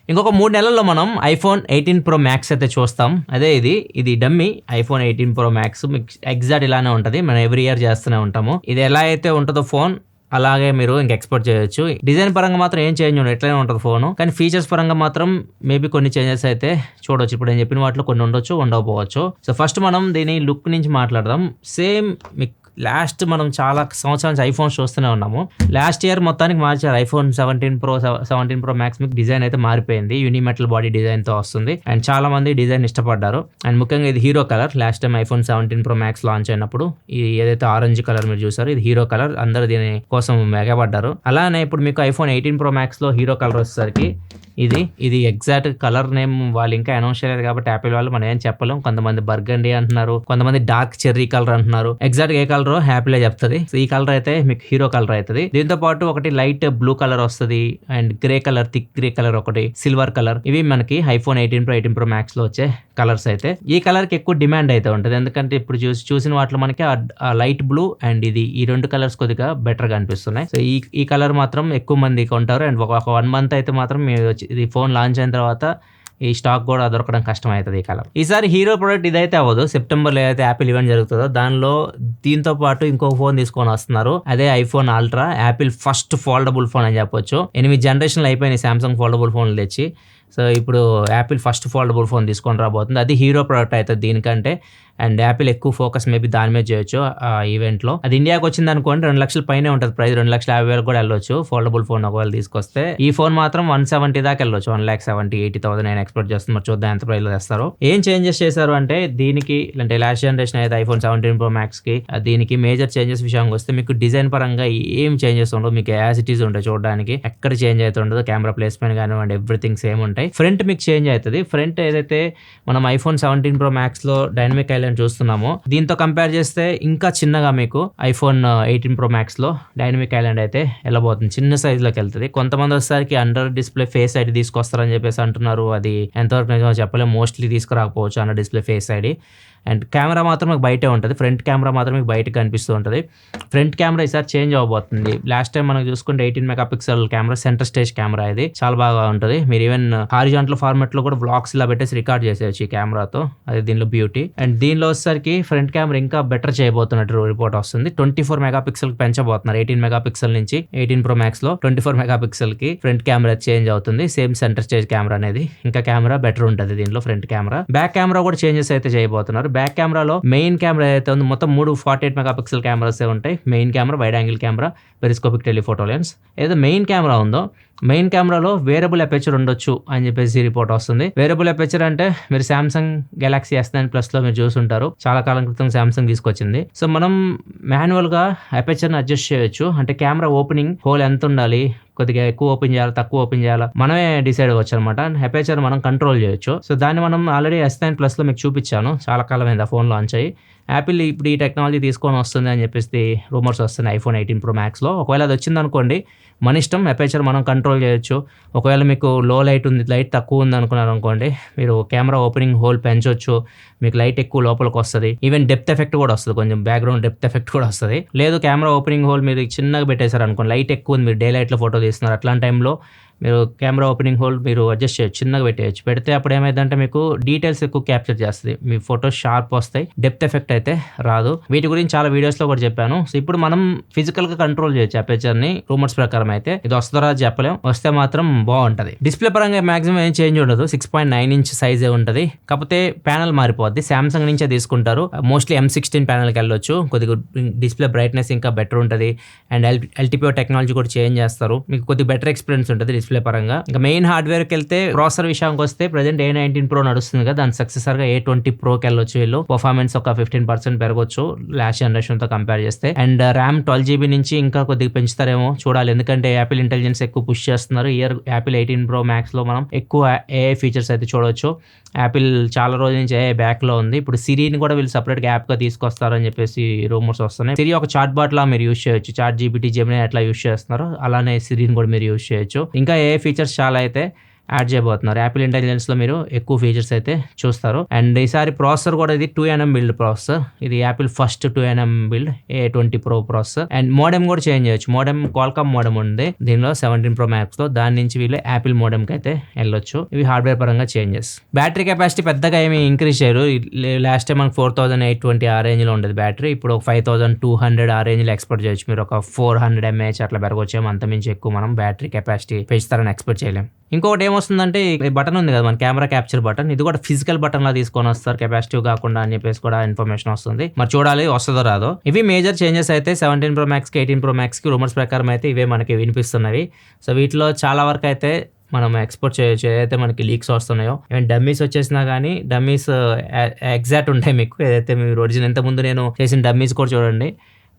ఇంకొక 3 నెలల్లో మనం ఐఫోన్ 18 ప్రో మ్యాక్స్ అయితే చూస్తాం. అదే ఇది డమ్మీ ఐఫోన్ 18 ప్రో మ్యాక్స్ మీకు ఎగ్జాక్ట్ ఇలానే ఉంటది. మనం ఎవ్రీ ఇయర్ చేస్తూనే ఉంటాము. ఇది ఎలా అయితే ఉంటుందో ఫోన్ అలాగే మీరు ఇంక ఎక్స్‌పోర్ట్ చేయొచ్చు. డిజైన్ పరంగా మాత్రం ఏం చేంజ్ ఉండదు. ఇట్లనే ఉంటది ఫోను. కానీ ఫీచర్స్ పరంగా మాత్రం మేబీ కొన్ని చేంజెస్ అయితే చూడొచ్చు. ఇప్పుడు నేను చెప్పిన వాటిలో కొన్ని ఉండొచ్చు, ఉండకపోవచ్చు. సో ఫస్ట్ మనం దీని లుక్ నుంచి మాట్లాడదాం. సేమ్ మీకు లాస్ట్ మనం చాలా సంవత్సరాల నుంచి ఐఫోన్స్ చూస్తూనే ఉన్నాము. లాస్ట్ ఇయర్ మొత్తానికి మార్చారు. ఐఫోన్ 17 ప్రో, 17 ప్రో మ్యాక్స్ మీకు డిజైన్ అయితే మారిపోయింది. యూనిమెటల్ బాడీ డిజైన్‌తో వస్తుంది. అండ్ చాలా మంది డిజైన్ ఇష్టపడ్డారు. అండ్ ముఖ్యంగా ఇది hero colour. Last time iPhone 17 Pro max launch అయినప్పుడు ఈ ఏదైతే ఆరెంజ్ కలర్ మీరు చూసారో ఇది హీరో కలర్. అందరూ దీని కోసం ఎగబడ్డారు. అలానే ఇప్పుడు మీకు ఐఫోన్ 18 ప్రో మ్యాక్స్‌లో హీరో కలర్ వచ్చేసరికి ఇది ఎగ్జాక్ట్ కలర్ నేమ్ వాళ్ళు ఇంకా అనౌన్స్ చేయలేదు కాబట్టి యాపిల్ వాళ్ళు మనం ఏం చెప్పలేం. కొంతమంది బర్గండీ అంటున్నారు, కొంతమంది డార్క్ చెర్రీ కలర్ అంటున్నారు. ఎగ్జాక్ట్ ఏ కలర్ యాపిల్ చెప్తుంది. ఈ కలర్ అయితే మీకు హీరో కలర్ అవుతుంది. దీంతో పాటు ఒకటి లైట్ బ్లూ కలర్ వస్తుంది and grey colour, thick grey colour, ఒకటి సిల్వర్ కలర్. ఇవి మనకి ఐఫోన్ 18 ప్రో మ్యాక్స్ లో వచ్చే కలర్స్ అయితే. ఈ కలర్ కి ఎక్కువ డిమాండ్ అయితే ఉంటుంది. ఎందుకంటే ఇప్పుడు చూసిన వాటిలో మనకి ఆ లైట్ బ్లూ అండ్ ఈ రెండు కలర్స్ కొద్దిగా బెటర్ గా అనిపిస్తున్నాయి. సో ఈ కలర్ మాత్రం ఎక్కువ మంది కొంటారు. అండ్ ఒక 1 మంత్ అయితే మాత్రం ఇది ఫోన్ లాంచ్ అయిన తర్వాత ఈ స్టాక్ కూడా దొరకడం కష్టం అవుతుంది ఈ కలర్. ఈసారి హీరో ప్రొడక్ట్ ఇదైతే అవ్వదు. సెప్టెంబర్ లో ఏదైతే యాపిల్ ఈవెంట్ జరుగుతుందో దానిలో దీంతో పాటు ఇంకో ఫోన్ తీసుకొని వస్తున్నారు. అదే iPhone ultra. Apple first foldable phone అని చెప్పొచ్చు. 8 జనరేషన్లు అయిపోయినాయి సామ్సంగ్ ఫోల్డబుల్ ఫోన్లు తెచ్చి. సో ఇప్పుడు యాపిల్ ఫస్ట్ ఫోల్డబుల్ ఫోన్ తీసుకొని రాబోతుంది. అది హీరో ప్రొడక్ట్ అవుతుంది దీనికంటే. అండ్ యాపిల్ ఎక్కువ ఫోకస్ మేబీ దాని మీద చేయొచ్చు ఆ ఈవెంట్లో. అది ఇండియాకి వచ్చింది అనుకోండి 2 లక్షల పైనే ఉంటుంది ప్రైస్. 2,50,000 కూడా వెళ్ళొచ్చు ఫోల్డబుల్ ఫోన్ ఒకవేళ తీసుకొస్తే. ఈ ఫోన్ మాత్రం 170 దాకా వెళ్ళొచ్చు. 1,70,80,000 నేను ఎక్స్పెక్ట్ చేస్తాను. మరి చూద్దాం ఎంత ప్రైస్ లో తెస్తారు. ఏం చేంజెస్ చేశారు అంటే దీనికి, అంటే లాస్ట్ జనరేషన్ అయితే ఐఫోన్ 17 ప్రో మ్యాక్స్ కి దీనికి మేజర్ చేంజెస్ విషయానికి వస్తే మీకు డిజైన్ పరంగా ఏం చేంజెస్ ఉండవు. మీకు యాజ్ ఇట్ ఈస్ ఉంటాయి చూడడానికి. ఎక్కడ చేంజ్ అయితే ఉండదు. కెమెరా ప్లేస్మెంట్ కానివ్వండి ఎవ్రీథింగ్ సేమ్ ఉంటాయి. ఫ్రంట్ మీకు చేంజ్ అవుతుంది. ఫ్రంట్ ఏదైతే మనం ఐఫోన్ 17 ప్రో మ్యాక్స్ లో డైనమిక్ ఐలాండ్ చూస్తున్నాము, దీంతో కంపేర్ చేస్తే ఇంకా చిన్నగా మీకు ఐఫోన్ 18 ప్రో మ్యాక్స్ లో డైనమిక్ ఐలాండ్ అయితే వెళ్ళబోతుంది. చిన్న సైజ్ లోకి వెళ్తుంది. కొంతమంది వచ్చేసరికి అండర్ డిస్ప్లే ఫేస్ ఐడి తీసుకొస్తారని చెప్పేసి అంటున్నారు. అది ఎంతవరకు నిజమో చెప్పలేము. మోస్ట్లీ తీసుకురాకపోవచ్చు under display Face ID. And camera మాత్రం మీకు బయటే ఉంటుంది. ఫ్రంట్ కెమెరా మాత్రం మీకు బయటకు కనిపిస్తూ ఉంటుంది. ఫ్రంట్ కెమెరా ఈసారి చేంజ్ అవ్వబోతుంది. లాస్ట్ టైం మనం చూసుకుంటే 18 megapixel camera, centre stage camera, ఇది చాలా బాగా ఉంటుంది. మీరు ఈవెన్ హారిజాంటల్ ఫార్మాట్ లో కూడా వ్లాగ్స్ ఇలా పెట్టేసి రికార్డ్ చేసేయచ్చు ఈ కెమెరాతో. అది దీనిలో బ్యూటీ. అండ్ దీనిలో వచ్చేసరికి ఫ్రంట్ కెమెరా ఇంకా బెటర్ చేయబోతున్నట్టు రిపోర్ట్ వస్తుంది. 24 మెగాపిక్సెల్ పెంచబోతున్నారు. 18 మెగాపిక్సెల్ నుంచి 18 ప్రో మ్యాక్స్ లో 24 మెగాపిక్సెల్ కి ఫ్రంట్ కెమెరా చేంజ్ అవుతుంది. సేమ్ సెంటర్ స్టేజ్ కెమెరా అనేది ఇంకా కెమెరా బెటర్ ఉంటుంది దీనిలో ఫ్రంట్ కెమెరా. బ్యాక్ కెమెరా కూడా చేంజెస్ అయితే చేయబోతున్నారు. బ్యాక్ కెమెరాలో మెయిన్ కెమెరా ఏదైతే ఉందో మొత్తం 3 48 మెగాపిక్సెల్ కెమెరాస్ ఉంటాయి. Main camera, wide angle camera, periscopic telephoto lens. ఏదైతే మెయిన్ కెమెరా ఉందో మెయిన్ కెమెరాలో వేరియబుల్ అపేచర్ ఉండొచ్చు అని చెప్పేసి రిపోర్ట్ వస్తుంది. వేరియబుల్ అపేచర్ అంటే మీరు సామ్సంగ్ గెలాక్సీ S9 ప్లస్ లో మీరు చూసుంటారు. చాలా కాలం క్రితం సామ్సంగ్ తీసుకొచ్చింది. సో మనం మాన్యువల్ గా అపేచర్ ని అడ్జస్ట్ చేయొచ్చు. అంటే కెమెరా ఓపెనింగ్ హోల్ ఎంత ఉండాలి, కొద్దిగా ఎక్కువ ఓపెన్ చేయాలి, తక్కువ ఓపెన్ చేయాలా, మనమే డిసైడ్ అవ్వచ్చు అనమాట. అపేచర్ మనం కంట్రోల్ చేయొచ్చు. సో దాన్ని మనం ఆల్రెడీ S9 ప్లస్ లో మీకు చూపించాను. చాలా కాలమైంది ఆ ఫోన్ లాంచ్ అయ్యి. యాపిల్ ఇప్పుడు ఈ టెక్నాలజీ తీసుకొని వస్తుంది అని చెప్పేసి రూమర్స్ వస్తున్నాయి ఐఫోన్ 18 ప్రో మ్యాక్స్ లో. ఒకవేళ అది వచ్చింది అనుకోండి, మన ఇష్టం, అపేచర్ మనం కంట్రోల్ చేయొచ్చు. ఒకవేళ మీకు లో లైట్ ఉంది, లైట్ తక్కువ ఉంది అనుకున్నారు అనుకోండి, మీరు కెమెరా ఓపెనింగ్ హోల్ పెంచవచ్చు. మీకు లైట్ ఎక్కువ లోపలికి వస్తుంది. ఈవెన్ డెప్త్ ఎఫెక్ట్ కూడా వస్తుంది. కొంచెం బ్యాక్గ్రౌండ్ డెప్త్ ఎఫెక్ట్ కూడా వస్తుంది. లేదు కెమెరా ఓపెనింగ్ హోల్ మీరు చిన్నగా పెట్టేశారు అనుకోండి, లైట్ ఎక్కువ ఉంది, మీరు డే లైట్లో ఫోటో తీస్తున్నారు, అట్లాంటి టైంలో మీరు కెమెరా ఓపెనింగ్ హోల్ మీరు అడ్జస్ట్ చేయొచ్చు, చిన్నగా పెట్టేయచ్చు. పెడితే అప్పుడు ఏమైందంటే మీకు డీటెయిల్స్ ఎక్కువ క్యాప్చర్ చేస్తుంది. మీ ఫోటోస్ షార్ప్ వస్తాయి, డెప్త్ ఎఫెక్ట్ అయితే రాదు. వీటి గురించి చాలా వీడియోస్ లో కూడా చెప్పాను. సో ఇప్పుడు మనం ఫిజికల్ గా కంట్రోల్ చేయొచ్చు అపేచర్ ని. రూమర్స్ ప్రకారం అయితే ఇది వస్తుందో చెప్పలేం, వస్తే మాత్రం బాగుంటది. డిస్ప్లే పరంగా మాక్సిమం ఏం చేంజ్ ఉండదు. 6.9 ఇంచ్ సైజే ఉంటది. కాకపోతే ప్యానల్ మారిపోద్ది. సామ్సంగ్ నుంచే తీసుకుంటారు. మోస్ట్లీ M16 ప్యానల్ కి వెళ్ళొచ్చు. కొద్దిగా డిస్ప్లే బ్రైట్నెస్ ఇంకా బెటర్ ఉంటది. అండ్ LTPO టెక్నాలజీ కూడా చేంజ్ చేస్తారు. మీకు కొద్దిగా బెటర్ ఎక్స్పీరియన్స్ ఉంటుంది డిస్ప్లే పరంగా. ఇంకా మెయిన్ హార్డ్వేర్ కి వెళ్తే ప్రాసెసర్ విషయానికి వస్తే ప్రెజెంట్ A19 Pro నడుస్తుంది కదా, దాని సక్సెసర్ గా A20 Pro కి వెళ్ళొచ్చు. వీళ్ళు పర్ఫార్మెన్స్ ఒక 15% పెరగొచ్చు లాస్ట్ జనరేషన్ తో కంపేర్ చేస్తే. అండ్ ర్యామ్ 12GB నుంచి ఇంకా కొద్దిగా పెంచుతారేమో చూడాలి. ఎందుకంటే యాపిల్ ఇంటెలిజెన్స్ ఎక్కువ పుష్ చేస్తున్నారు. ఇయర్ యాపిల్ 18 Pro Max లో మనం ఎక్కువ AI ఫీచర్స్ అయితే చూడవచ్చు. యాపిల్ చాలా రోజుల నుంచి AI బ్యాక్ లో ఉంది. ఇప్పుడు సిరిని కూడా వీళ్ళు సపరేట్ గా యాప్ గా తీసుకొస్తారని చెప్పేసి రూమర్స్ వస్తున్నాయి. సిరి ఒక చాట్ బాట్ లా మీరు యూస్ చేయొచ్చు. చాట్ GPT, జెమినీ ఎట్లా యూస్ చేస్తున్నారు అలానే సిరిని కూడా మీరు యూస్ చేయొచ్చు. ఇంకా AI ఫీచర్స్ చాలా అయితే యాడ్ చేయబోతున్నారు. యాపిల్ ఇంటెలిజెన్స్లో మీరు ఎక్కువ ఫీచర్స్ అయితే చూస్తారు. అండ్ ఈసారి ప్రాసెసర్ కూడా ఇది 2nm బిల్డ్ ప్రాసెసర్. ఇది Apple first 2nm build A20 Pro processor. And modem కూడా చేంజ్ చేయొచ్చు. మోడెమ్ క్వాల్కామ్ మోడెమ్ ఉంది దీనిలో 17 Pro Max లో. దాని నుంచి వీళ్ళు యాపిల్ మోడెమ్ కి అయితే వెళ్ళొచ్చు. ఇవి హార్డ్వేర్ పరంగా చేంజెస్. బ్యాటరీ కెపాసిటీ పెద్దగా ఏమి ఇంక్రీజ్ చేయరు. లాస్ట్ టైం మనకు 4820 ఆ రేంజ్ లో ఉండేది బ్యాటరీ. ఇప్పుడు 5200 ఆ రేంజ్ లో ఎక్స్పెక్ట్ చేయొచ్చు. మీరు ఒక 400 mAh అట్లా పెరగొచ్చేమో. అంతమించి ఎక్కువ మనం బ్యాటరీ కెపాసిటీ పెంచుతారని ఎక్స్పెక్ట్ చేయలేం. ఇంకొకటి ఏమొస్తుందంటే ఈ బటన్ ఉంది కదా మన కెమెరా క్యాప్చర్ బటన్, ఇది కూడా ఫిజికల్ బటన్ లా తీసుకొని వస్తారు కెపాసిటివ్ కాకుండా అని చెప్పేసి కూడా ఇన్ఫర్మేషన్ వస్తుంది. మరి చూడాలి వస్తుందో రాదో. ఇవి మేజర్ చేంజెస్ అయితే 17 Pro Max కి 18 Pro Max కి రూమర్స్ ప్రకారం అయితే ఇవే మనకి వినిపిస్తున్నవి. సో వీటిలో చాలా వరకు అయితే మనం ఎక్స్పోర్ట్ చేయొచ్చు. ఏదైతే మనకి లీక్స్ వస్తున్నాయో. ఈవెన్ డమ్మీస్ వచ్చేసినా కానీ డమ్మీస్ ఎగ్జాక్ట్ ఉంటాయి మీకు. ఏదైతే మీరు ఒరిజినల్ ఇంతకుముందు నేను చేసిన డమ్మీస్ కూడా చూడండి,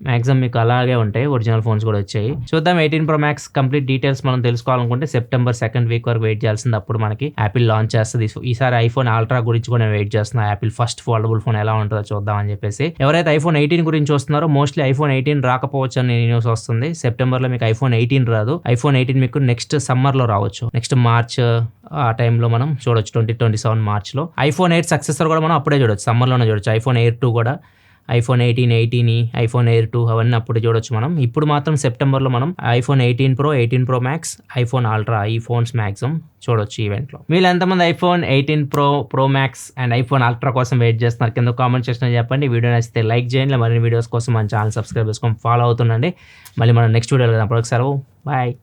మ్యాక్సిమం మీకు అలాగే ఉంటాయి. ఒరిజినల్ ఫోన్స్ కూడా వచ్చాయి. చూద్దాం 18 Pro Max కంప్లీట్ డీటెయిల్స్ మనం తెలుసుకోవాలనుకుంటే సెప్టెంబర్ 2nd వీక్ వరకు వెయిట్ చేయాల్సింది. అప్పుడు మనకి యాపిల్ లాంచ్ చేస్తుంది. ఈసారి ఐఫోన్ అల్ట్రా గురించి కూడా నేను వెయిట్ చేస్తున్నా. యాపిల్ ఫస్ట్ ఫోల్డబుల్ ఫోన్ ఎలా ఉంటుందో చూద్దాం అని చెప్పేసి. ఎవరైతే ఐఫోన్ 18 గురించి వస్తున్నారో మోస్ట్లీ ఐఫోన్ 18 రాకపోవచ్చు అని న్యూస్ వస్తుంది. సెప్టెంబర్లో మీకు ఐఫోన్ 18 రాదు. ఐఫోన్ 18 మీకు నెక్స్ట్ సమ్మర్లో రావచ్చు. నెక్స్ట్ మార్చ్ ఆ టైంలో మనం చూడొచ్చు. 2027 మార్చ్లో. ఐఫోన్ 8 సక్సెసర్ కూడా మనం అప్పుడే చూడొచ్చు. సమ్మర్లోనే చూడొచ్చు. ఐఫోన్ ఎయిర్ 2 కూడా, ఐఫోన్ 18 ఐఫోన్ ఎయిర్ 2 అవన్నీ అప్పుడు చూడొచ్చు మనం. ఇప్పుడు మాత్రం సెప్టెంబర్లో మనం iPhone 18 Pro, 18 Pro Max, iPhone ultra ఈ ఫోన్స్ మ్యాక్సిమం చూడొచ్చు ఈవెంట్లో. వీళ్ళు ఎంతమంది iPhone 18 Pro Max and iPhone ultra కోసం వెయిట్ చేస్తున్నారు కింద కామెంట్ సెక్షన్లో చెప్పండి. వీడియో నచ్చితే లైక్ చేయండి. మరిన్ని వీడియోస్ కోసం మన ఛానల్ సబ్స్క్రైబ్ చేసుకొని ఫాలో అవుతుండండి. మళ్ళీ మనం నెక్స్ట్ వీడియోలో కలుద్దాం. అప్పటికి సెలవు. బాయ్.